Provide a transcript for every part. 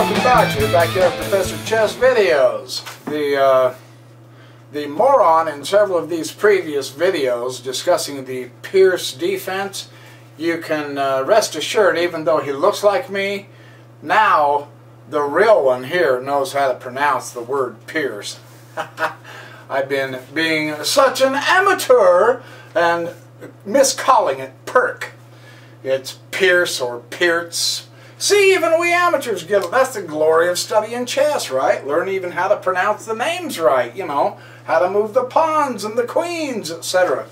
welcome back to the Backyard Professor Chess videos. The moron in several of these previous videos discussing the Pirc Defense, you can rest assured, even though he looks like me, now the real one here knows how to pronounce the word Pierce. I've been being such an amateur and miscalling it Pirc. It's Pierce or Pirc. See, even we amateurs get it. That's the glory of studying chess, right? Learn even how to pronounce the names right, you know, how to move the pawns and the queens, etc.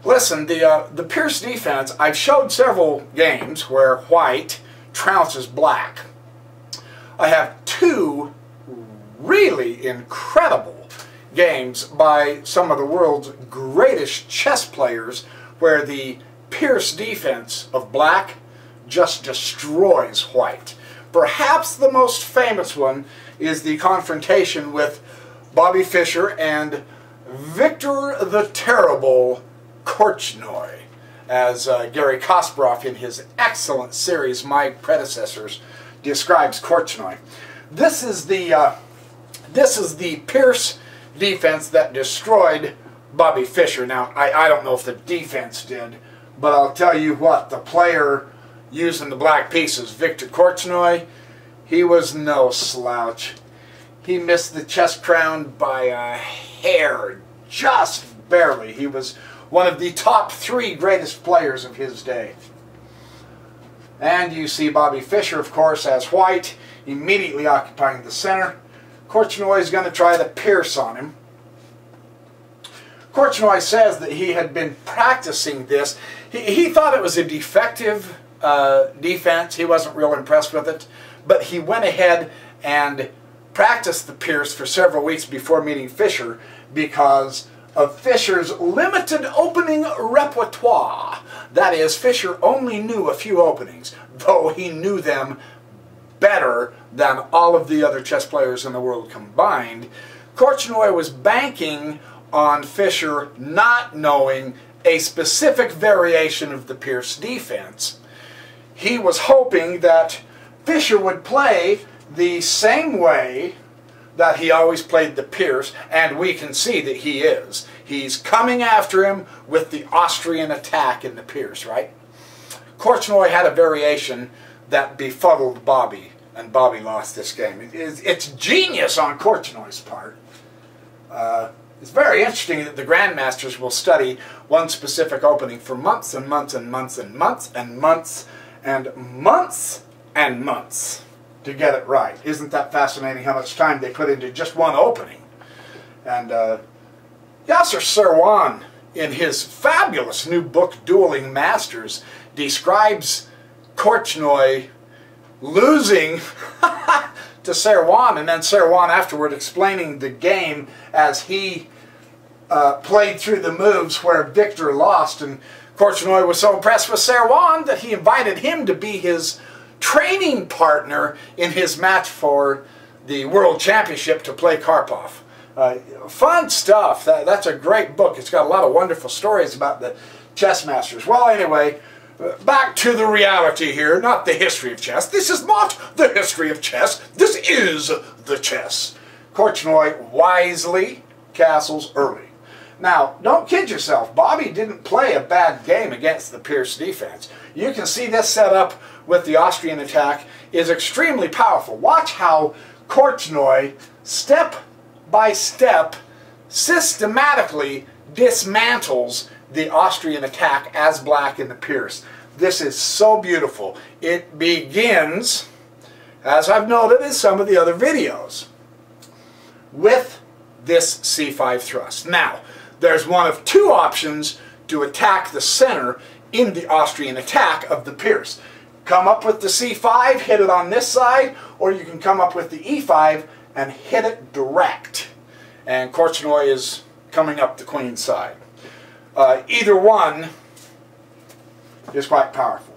Listen, the Pirc Defense, I've showed several games where white trounces black. I have two really incredible games by some of the world's greatest chess players where the Pirc Defense of black just destroys white. Perhaps the most famous one is the confrontation with Bobby Fischer and Victor the Terrible Korchnoi, as Gary Kasparov in his excellent series My Predecessors describes Korchnoi. This is the Pirc Defense that destroyed Bobby Fischer. Now, I don't know if the defense did, but I'll tell you what, the player using the black pieces, Victor Korchnoi, he was no slouch. He missed the chess crown by a hair, just barely. He was one of the top three greatest players of his day. And you see Bobby Fischer, of course, as white, immediately occupying the center. Korchnoi is going to try the Pirc on him. Korchnoi says that he had been practicing this. He thought it was a defective defense. He wasn't real impressed with it, but he went ahead and practiced the Pirc for several weeks before meeting Fischer because of Fischer's limited opening repertoire. That is, Fischer only knew a few openings, though he knew them better than all of the other chess players in the world combined. Korchnoi was banking on Fischer not knowing a specific variation of the Pirc defense. He was hoping that Fischer would play the same way that he always played the Pirc, and we can see that he is. He's coming after him with the Austrian attack in the Pirc, right? Korchnoi had a variation that befuddled Bobby, and Bobby lost this game. It's genius on Korchnoi's part. It's very interesting that the grandmasters will study one specific opening for months and months and months and months and months and months and months to get it right. Isn't that fascinating how much time they put into just one opening? And Yasser Seirawan, in his fabulous new book, Dueling Masters, describes Korchnoi losing to Seirawan, and then Seirawan afterward explaining the game as he played through the moves where Victor lost, and Korchnoi was so impressed with Seirawan that he invited him to be his training partner in his match for the World Championship to play Karpov. Fun stuff. That's a great book. It's got a lot of wonderful stories about the chess masters. Well, anyway, back to the reality here, not the history of chess. This is not the history of chess. This is the chess. Korchnoi wisely castles early. Now, don't kid yourself. Bobby didn't play a bad game against the Pirc defense. You can see this setup with the Austrian attack is extremely powerful. Watch how Korchnoi, step by step, systematically dismantles the Austrian attack as black in the Pirc. This is so beautiful. It begins, as I've noted in some of the other videos, with this c5 thrust. Now, there's one of two options to attack the center in the Austrian attack of the Pirc. Come up with the c5, hit it on this side, or you can come up with the e5 and hit it direct. And Korchnoi is coming up the queen side. Either one is quite powerful.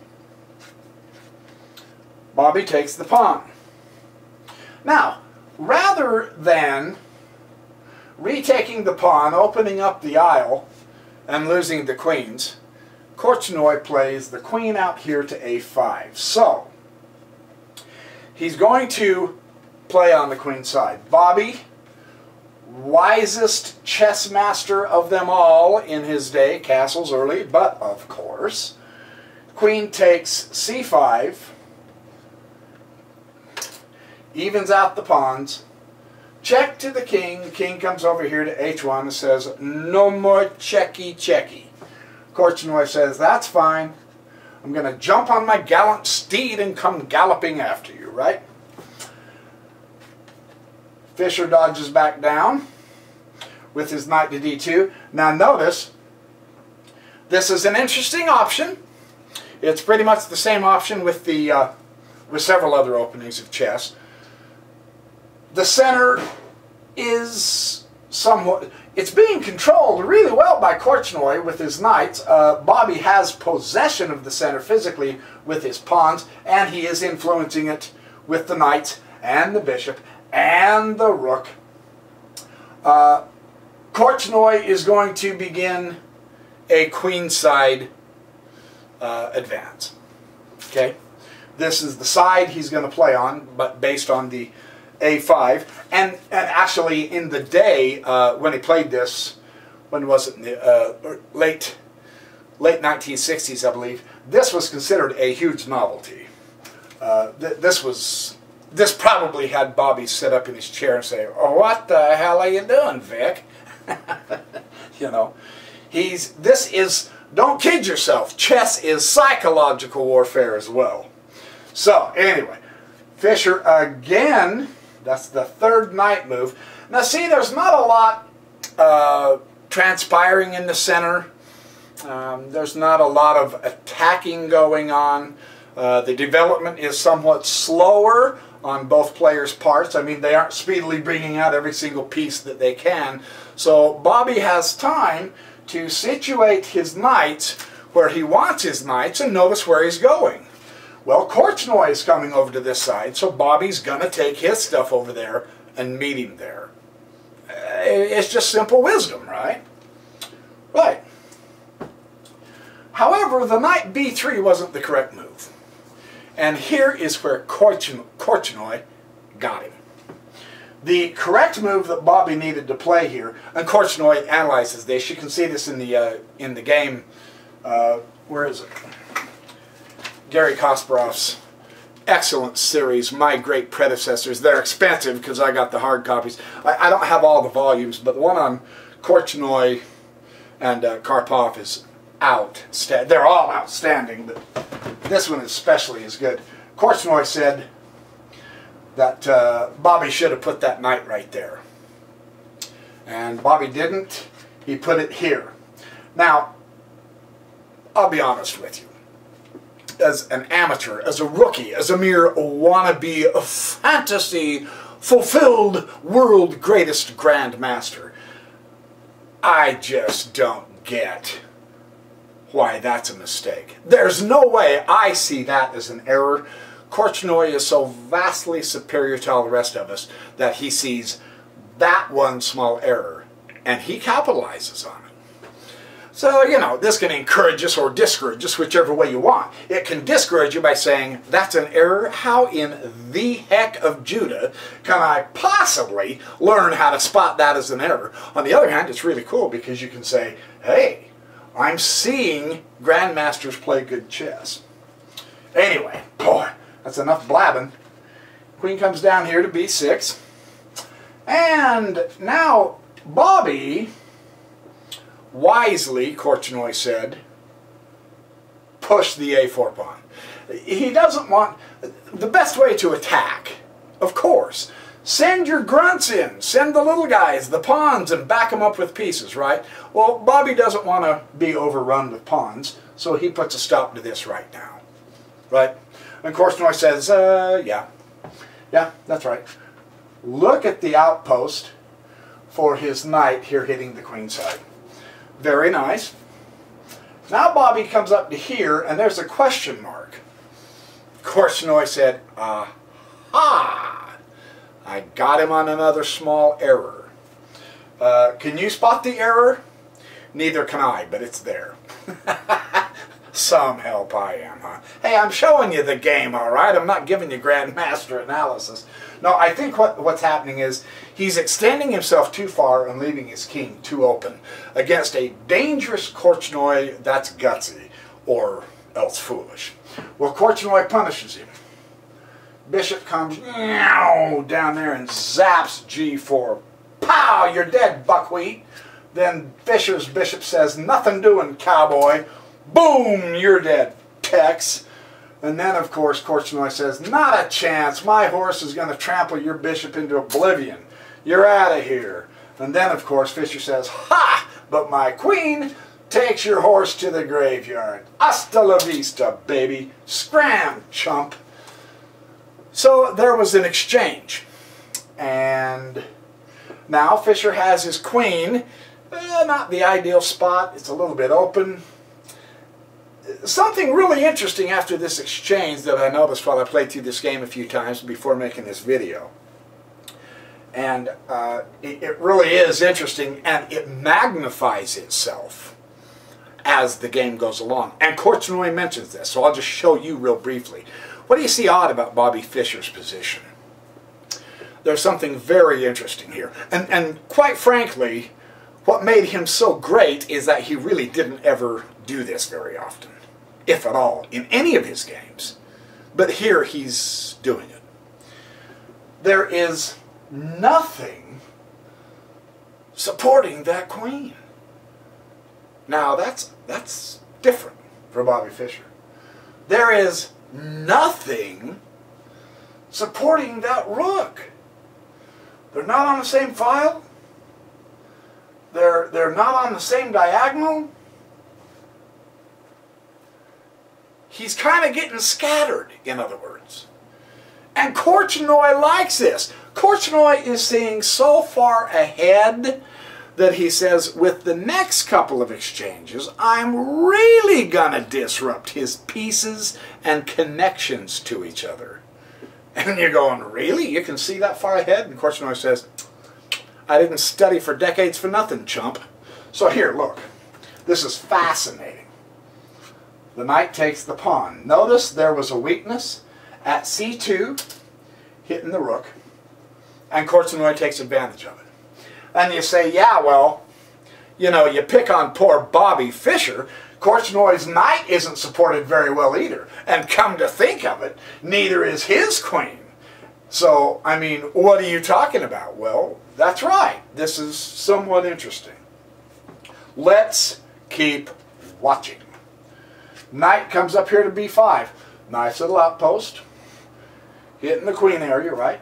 Bobby takes the pawn. Now, rather than retaking the pawn, opening up the aisle, and losing the queens, Korchnoi plays the queen out here to a5. So, He's going to play on the queen side. Bobby, wisest chess master of them all in his day, castles early, but of course, queen takes c5, evens out the pawns, check to the king comes over here to h1 and says, no more checky. Korchnoi says, that's fine, I'm going to jump on my gallant steed and come galloping after you, right? Fischer dodges back down with his knight to d2. Now notice, this is an interesting option. It's pretty much the same option with the with several other openings of chess. The center is somewhat, it's being controlled really well by Korchnoi with his knights. Bobby has possession of the center physically with his pawns, and he is influencing it with the knights and the bishop and the rook. Korchnoi is going to begin a queenside advance. Okay, this is the side he's going to play on, but based on the a5. And actually, in the day when he played this, when was it? Late 1960s, I believe. This was considered a huge novelty. This probably had Bobby sit up in his chair and say, "Oh, what the hell are you doing, Vic?" You know, don't kid yourself, chess is psychological warfare as well. So, anyway, Fischer again, that's the third knight move. Now see, there's not a lot transpiring in the center. There's not a lot of attacking going on. The development is somewhat slower on both players' parts. I mean, they aren't speedily bringing out every single piece that they can. So Bobby has time to situate his knights where he wants his knights, and notice where he's going. Well, Korchnoi is coming over to this side, so Bobby's going to take his stuff over there and meet him there. It's just simple wisdom, right? Right. However, the knight b3 wasn't the correct move. And here is where Korchnoi got him. The correct move that Bobby needed to play here, and Korchnoi analyzes this. You can see this in the game. Where is it? Gary Kasparov's excellent series, My Great Predecessors. They're expensive because I got the hard copies. I don't have all the volumes, but the one on Korchnoi and Karpov is outstanding. They're all outstanding, but this one especially is good. Korchnoi said that Bobby should have put that knight right there. And Bobby didn't. He put it here. Now, I'll be honest with you. As an amateur, as a rookie, as a mere wannabe, a fantasy-fulfilled world greatest grandmaster, I just don't get why that's a mistake. There's no way I see that as an error. Korchnoi is so vastly superior to all the rest of us that he sees that one small error and he capitalizes on it. So, you know, this can encourage us or discourage us, whichever way you want. It can discourage you by saying, that's an error. How in the heck of Judah can I possibly learn how to spot that as an error? On the other hand, it's really cool because you can say, hey, I'm seeing grandmasters play good chess. Anyway, boy, that's enough blabbing. Queen comes down here to b6. And now Bobby, wisely, Korchnoi said, push the a4 pawn. He doesn't want, the best way to attack, of course, send your grunts in, send the little guys, the pawns, and back them up with pieces, right? Well, Bobby doesn't want to be overrun with pawns, so he puts a stop to this right now, right? And Korchnoi says, yeah, that's right. Look at the outpost for his knight here hitting the queen side. Very nice. Now Bobby comes up to here, and there's a question mark. Korchnoi said, aha! I got him on another small error. Can you spot the error? Neither can I, but it's there. Some help I am, huh? Hey, I'm showing you the game, all right? I'm not giving you grandmaster analysis. No, I think what's happening is he's extending himself too far and leaving his king too open against a dangerous Korchnoi that's gutsy or else foolish. Well, Korchnoi punishes him. Bishop comes down there and zaps g4. Pow! You're dead, buckwheat. Then Fischer's bishop says, nothing doing, cowboy. Boom! You're dead, Tex. And then, of course, Korchnoi says, not a chance. My horse is going to trample your bishop into oblivion. You're out of here. And then, of course, Fischer says, ha! But my queen takes your horse to the graveyard. Hasta la vista, baby. Scram, chump. So there was an exchange. And now Fischer has his queen. Not the ideal spot. It's a little bit open. Something really interesting after this exchange that I noticed while I played through this game a few times before making this video. And it really is interesting, and it magnifies itself as the game goes along. And Korchnoi mentions this, so I'll just show you real briefly. What do you see odd about Bobby Fischer's position? There's something very interesting here. And quite frankly, what made him so great is that he really didn't ever do this very often, if at all, in any of his games. But here he's doing it. There is nothing supporting that queen. Now that's different for Bobby Fischer. There is nothing supporting that rook. They're not on the same file. They're not on the same diagonal. He's kind of getting scattered, in other words. And Korchnoi likes this. Korchnoi is seeing so far ahead that he says, with the next couple of exchanges, I'm really going to disrupt his pieces and connections to each other. And you're going, really? You can see that far ahead? And Korchnoi says, I didn't study for decades for nothing, chump. So here, look. This is fascinating. The knight takes the pawn. Notice there was a weakness at c2, hitting the rook, and Korchnoi takes advantage of it. And you say, yeah, well, you know, you pick on poor Bobby Fischer. Korchnoi's knight isn't supported very well either. And come to think of it, neither is his queen. So, I mean, what are you talking about? Well, that's right. This is somewhat interesting. Let's keep watching. Knight comes up here to b5. Nice little outpost. Hitting the queen area, right?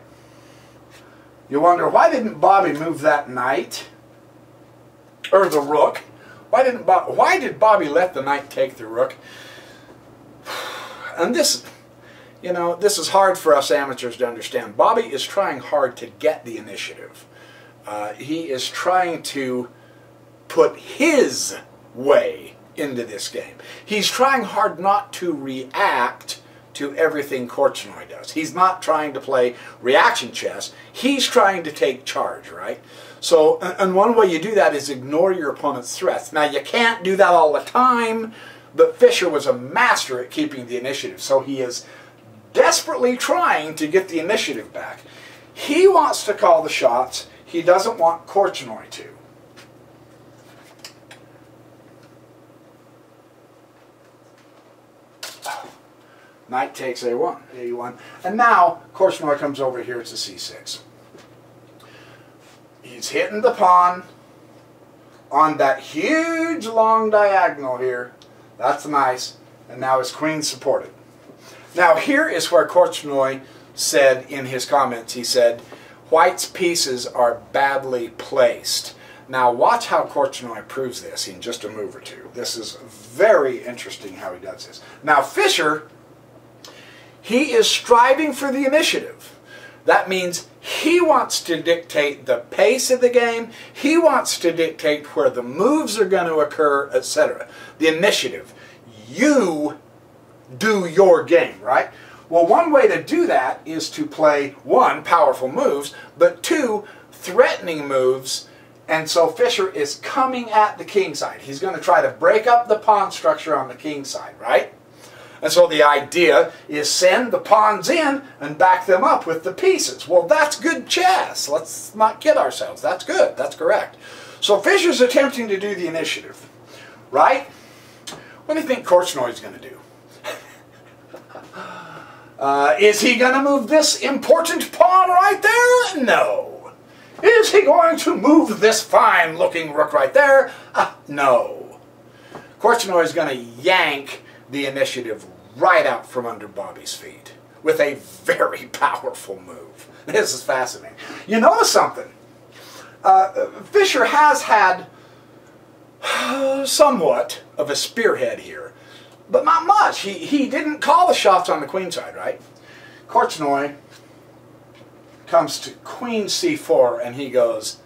You wonder, why didn't Bobby move that knight? Or the rook? Why did Bobby let the knight take the rook? And this, you know, this is hard for us amateurs to understand. Bobby is trying hard to get the initiative. He is trying to put his way into this game. He's trying hard not to react to everything Korchnoi does. He's not trying to play reaction chess. He's trying to take charge, right? So, and one way you do that is ignore your opponent's threats. Now, you can't do that all the time, but Fischer was a master at keeping the initiative, so he is desperately trying to get the initiative back. He wants to call the shots. He doesn't want Korchnoi to. Knight takes a1, and now Korchnoi comes over here to c6. He's hitting the pawn on that huge long diagonal here. That's nice, and now his queen's supported. Now here is where Korchnoi said in his comments, he said, White's pieces are badly placed. Now watch how Korchnoi proves this in just a move or two. This is very interesting how he does this. Now Fischer, he is striving for the initiative. That means he wants to dictate the pace of the game. He wants to dictate where the moves are going to occur, etc. The initiative. You do your game, right? Well, one way to do that is to play, one, powerful moves, but two, threatening moves And so Fischer is coming at the king side. He's going to try to break up the pawn structure on the king side, right? And so the idea is send the pawns in and back them up with the pieces. Well, that's good chess. Let's not kid ourselves. That's good. That's correct. So Fischer's attempting to do the initiative, right? What do you think Korchnoi is going to do? Is he going to move this important pawn right there? No. Is he going to move this fine-looking rook right there? No. Korchnoi is going to yank the initiative right out from under Bobby's feet with a very powerful move. This is fascinating. You notice something. Fischer has had somewhat of a spearhead here, but not much. He didn't call the shots on the queen side, right? Korchnoi comes to queen c4 and he goes,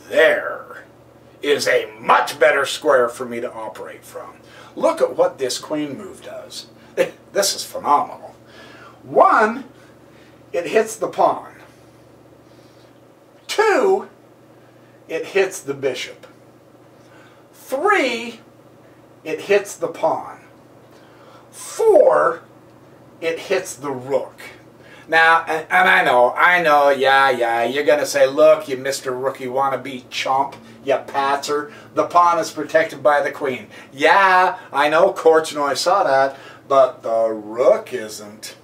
there is a much better square for me to operate from. Look at what this queen move does. This is phenomenal. 1, it hits the pawn. 2, it hits the bishop. 3, it hits the pawn. 4, it hits the rook. Now, and I know, yeah, you're going to say, look, you Mr. Rookie wannabe chump, you patzer, the pawn is protected by the queen. Yeah, I know Korchnoi saw that, but the rook isn't.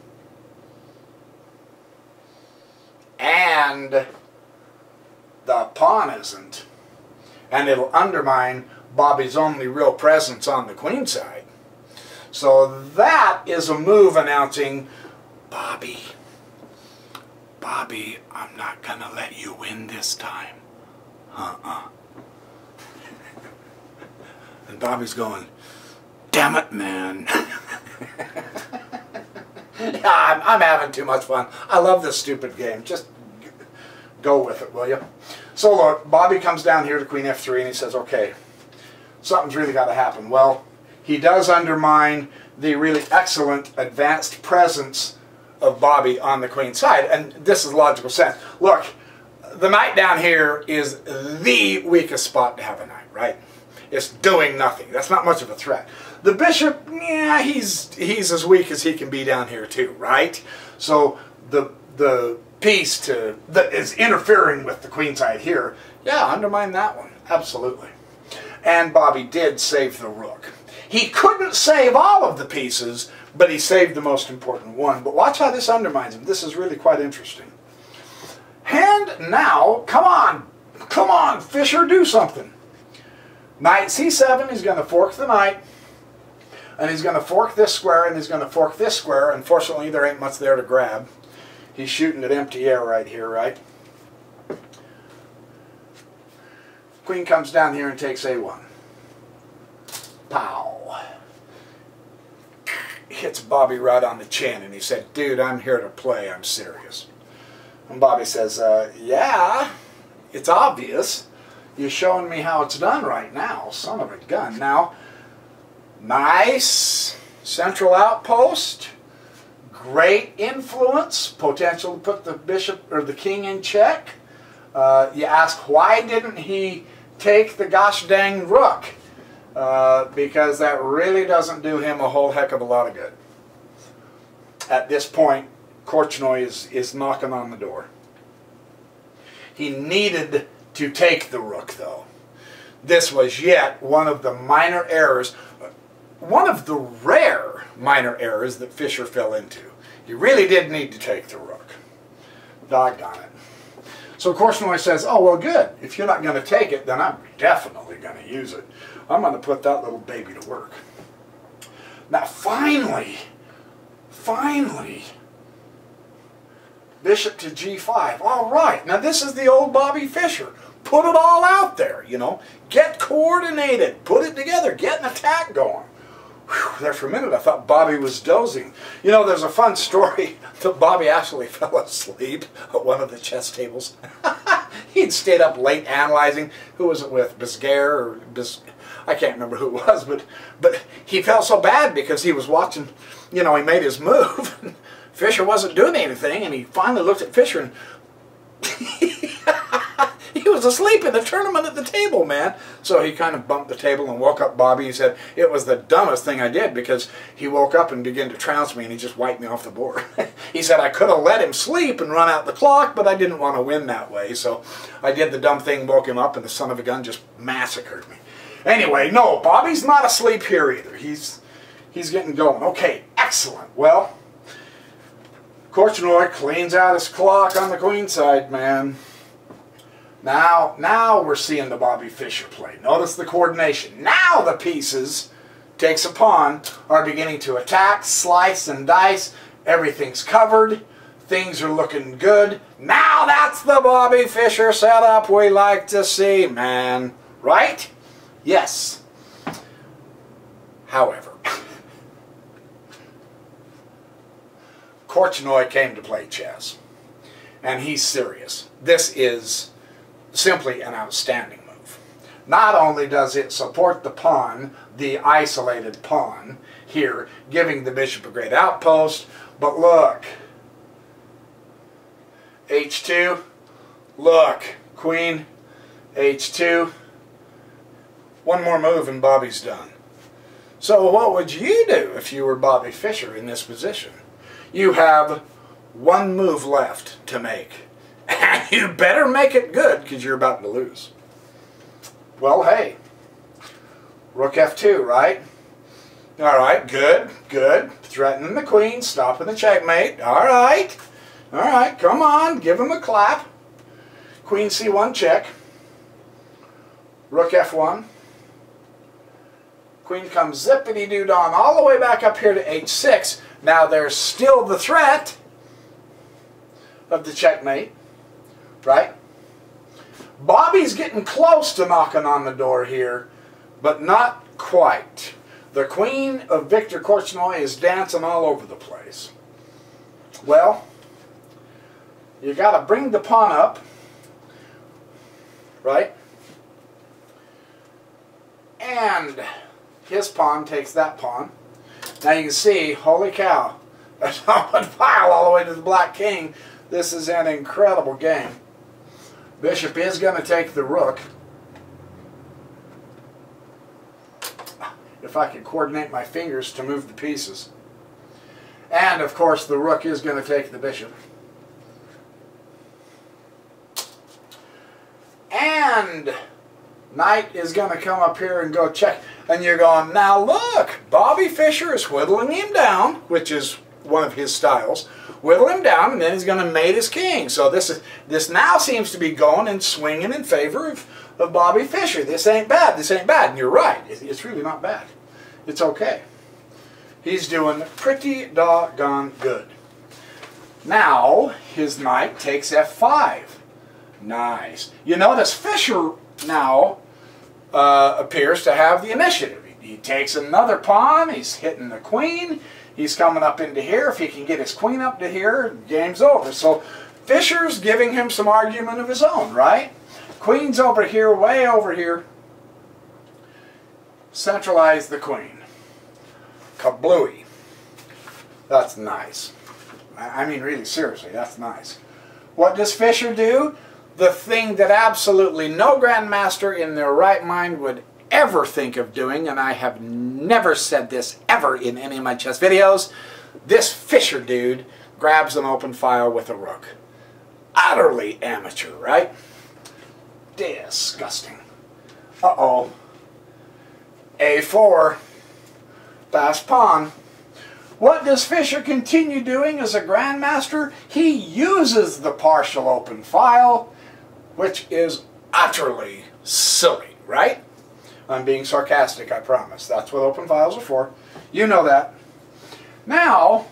And the pawn isn't. And it'll undermine Bobby's only real presence on the queen side. So that is a move announcing, Bobby, I'm not going to let you win this time. And Bobby's going, damn it, man. Yeah, I'm having too much fun. I love this stupid game. Just go with it, will you? So look, Bobby comes down here to queen f3 and he says, okay, something's really got to happen. Well, he does undermine the really excellent advanced presence of Bobby on the queen side, and this is logical sense. Look, the knight down here is the weakest spot to have a knight, right? It's doing nothing. That's not much of a threat. The bishop, yeah, he's as weak as he can be down here too, right? So the piece that is interfering with the queen side here, yeah, undermine that one, absolutely. And Bobby did save the rook. He couldn't save all of the pieces, but he saved the most important one. But watch how this undermines him. This is really quite interesting. And now, come on, Fischer, do something. Knight c7, he's going to fork the knight, and he's going to fork this square, and he's going to fork this square. Unfortunately, there ain't much there to grab. He's shooting at empty air right here, right? Queen comes down here and takes a1. Pow. Hits Bobby right on the chin, and he said, dude, I'm here to play. I'm serious. And Bobby says, yeah, it's obvious. You're showing me how it's done right now, son of a gun. Now, nice central outpost, great influence, potential to put the bishop or the king in check. You ask, why didn't he take the gosh dang rook? Because that really doesn't do him a whole heck of a lot of good. At this point, Korchnoi is knocking on the door. He needed to take the rook, though. This was yet one of the minor errors, one of the rare minor errors that Fischer fell into. He really did need to take the rook. Doggone it. So Korchnoi says, oh, well, good. If you're not going to take it, then I'm definitely going to use it. I'm going to put that little baby to work. Now, finally, bishop to g5. All right. Now, this is the old Bobby Fischer. Put it all out there, you know. Get coordinated. Put it together. Get an attack going. Whew, there for a minute, I thought Bobby was dozing. You know, there's a fun story that Bobby actually fell asleep at one of the chess tables. He'd stayed up late analyzing. Who was it with? Bisguer or I can't remember who it was, but he felt so bad because he was watching, you know, he made his move. Fischer wasn't doing anything, and he finally looked at Fischer, and he was was asleep in the tournament at the table, man. So he kind of bumped the table and woke up Bobby. He said, it was the dumbest thing I did, because he woke up and began to trounce me and he just wiped me off the board. He said I could have let him sleep and run out the clock, but I didn't want to win that way. So I did the dumb thing, woke him up, and the son of a gun just massacred me. Anyway, no, Bobby's not asleep here either. He's getting going. Okay, excellent. Well, Korchnoi cleans out his clock on the queen side, man. Now we're seeing the Bobby Fischer play. Notice the coordination. Now the pieces, takes a pawn, are beginning to attack, slice and dice. Everything's covered. Things are looking good. Now that's the Bobby Fischer setup we like to see, man. Right? Yes. However, Korchnoi came to play chess, and he's serious. This is simply an outstanding move. Not only does it support the pawn, the isolated pawn here, giving the bishop a great outpost, but look, h2, look, queen, h2, one more move and Bobby's done. So what would you do if you were Bobby Fischer in this position? You have one move left to make. And you better make it good, because you're about to lose. Well, hey, rook f2, right? All right, good, good. Threatening the queen, stopping the checkmate. All right, come on, give him a clap. Queen c1 check. Rook f1. Queen comes zippity-doo-don all the way back up here to h6. Now there's still the threat of the checkmate, right? Bobby's getting close to knocking on the door here, but not quite. The queen of Viktor Korchnoi is dancing all over the place. Well, you got to bring the pawn up, right? And his pawn takes that pawn. Now you can see, holy cow, that's on file all the way to the black king. This is an incredible game. Bishop is going to take the rook. If I could coordinate my fingers to move the pieces. And of course the rook is going to take the bishop. And knight is going to come up here and go check. And you're going, now look, Bobby Fischer is whittling him down, which is one of his styles. Whittle him down, and then he's going to mate his king. So this now seems to be going and swinging in favor of Bobby Fischer. This ain't bad. This ain't bad. And you're right. It's really not bad. It's okay. He's doing pretty doggone good. Now his knight takes f5. Nice. You notice Fischer now appears to have the initiative. He takes another pawn. He's hitting the queen. He's coming up into here. If he can get his queen up to here, game's over. So Fischer's giving him some argument of his own, right? Queen's over here, way over here. Centralize the queen. Kablooey. That's nice. I mean, really, seriously, that's nice. What does Fischer do? The thing that absolutely no grandmaster in their right mind would ever think of doing, and I have never said this ever in any of my chess videos. This Fischer dude grabs an open file with a rook. Utterly amateur, right? Disgusting. Uh-oh. A4. Fast pawn. What does Fischer continue doing as a grandmaster? He uses the partial open file, which is utterly silly, right? I'm being sarcastic, I promise. That's what open files are for. You know that. Now,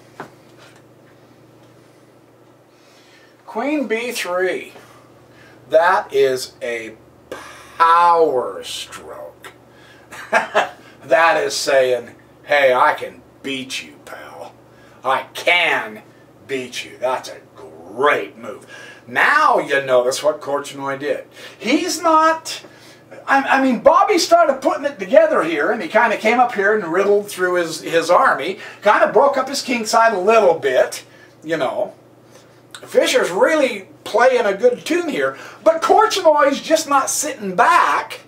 Queen b3. That is a power stroke. That is saying, hey, I can beat you, pal. I can beat you. That's a great move. Now you notice what Korchnoi did. He's not... I mean, Bobby started putting it together here, and he kind of came up here and riddled through his army, kind of broke up his king side a little bit, you know. Fischer's really playing a good tune here, but Korchnoi just not sitting back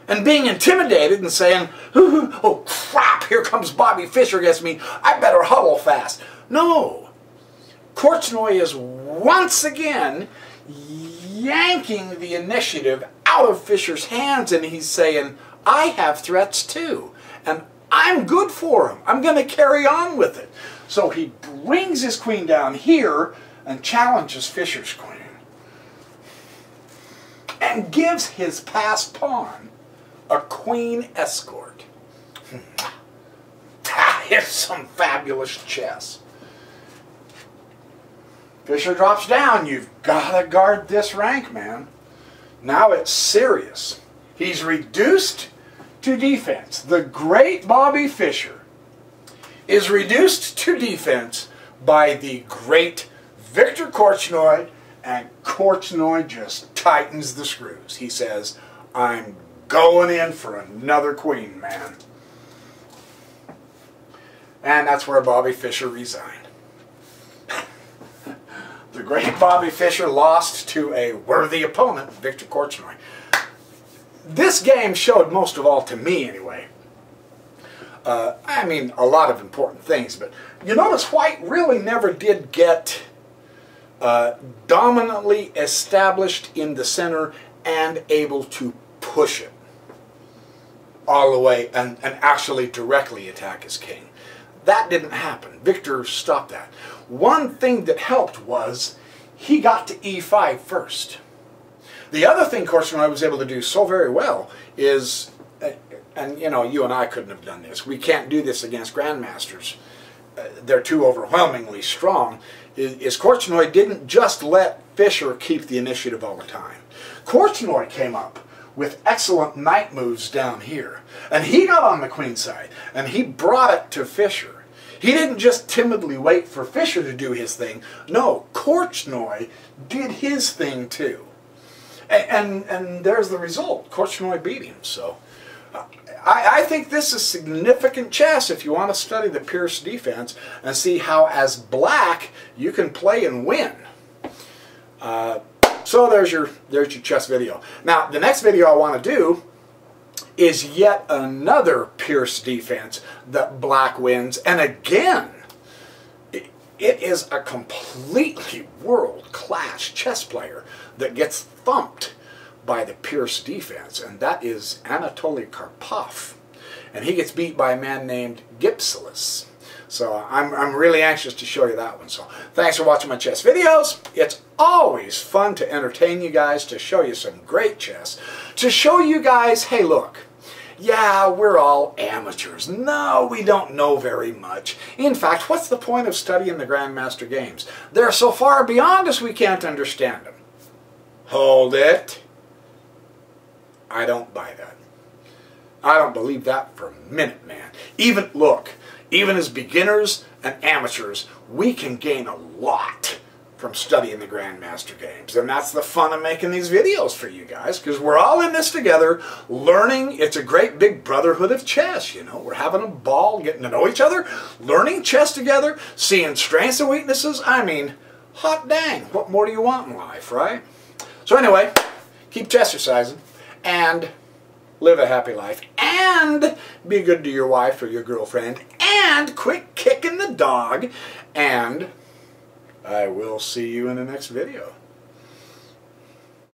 and being intimidated and saying, oh crap, here comes Bobby Fischer against me, I better huddle fast. No. Korchnoi is once again yanking the initiative out of Fischer's hands, and he's saying, I have threats too, and I'm good for him. I'm going to carry on with it. So he brings his queen down here and challenges Fischer's queen and gives his passed pawn a queen escort. That is some fabulous chess. Fischer drops down. You've got to guard this rank, man. Now it's serious. He's reduced to defense. The great Bobby Fischer is reduced to defense by the great Viktor Korchnoi, and Korchnoi just tightens the screws. He says, I'm going in for another queen, man. And that's where Bobby Fischer resigned. The great Bobby Fischer lost to a worthy opponent, Viktor Korchnoi. This game showed, most of all to me anyway, I mean, a lot of important things, but you notice White really never did get dominantly established in the center and able to push it all the way and actually directly attack his king. That didn't happen. Viktor stopped that. One thing that helped was he got to e5 first. The other thing Korchnoi was able to do so very well is, and you know, you and I couldn't have done this. We can't do this against grandmasters. They're too overwhelmingly strong. Is Korchnoi didn't just let Fischer keep the initiative all the time. Korchnoi came up with excellent knight moves down here. And he got on the queen side, and he brought it to Fischer. He didn't just timidly wait for Fischer to do his thing. No, Korchnoi did his thing too. And there's the result. Korchnoi beat him. So I think this is significant chess if you want to study the Pirc defense and see how, as black, you can play and win. So there's your chess video. Now, the next video I want to do is yet another Pirc defense that black wins. And again, it is a completely world-class chess player that gets thumped by the Pirc defense, and that is Anatoly Karpov. And he gets beat by a man named Gipsilis. So I'm really anxious to show you that one. So thanks for watching my chess videos. It's always fun to entertain you guys, to show you some great chess, to show you guys, hey look, yeah, we're all amateurs. No, we don't know very much. In fact, what's the point of studying the Grandmaster games? They're so far beyond us we can't understand them. Hold it. I don't buy that. I don't believe that for a minute, man. Even, look, even as beginners and amateurs, we can gain a lot from studying the Grandmaster games. And that's the fun of making these videos for you guys, because we're all in this together, learning. It's a great big brotherhood of chess, you know. We're having a ball, getting to know each other, learning chess together, seeing strengths and weaknesses. I mean, hot dang, what more do you want in life, right? So anyway, keep chessercising, and live a happy life, and be good to your wife or your girlfriend, and quit kicking the dog, and I will see you in the next video.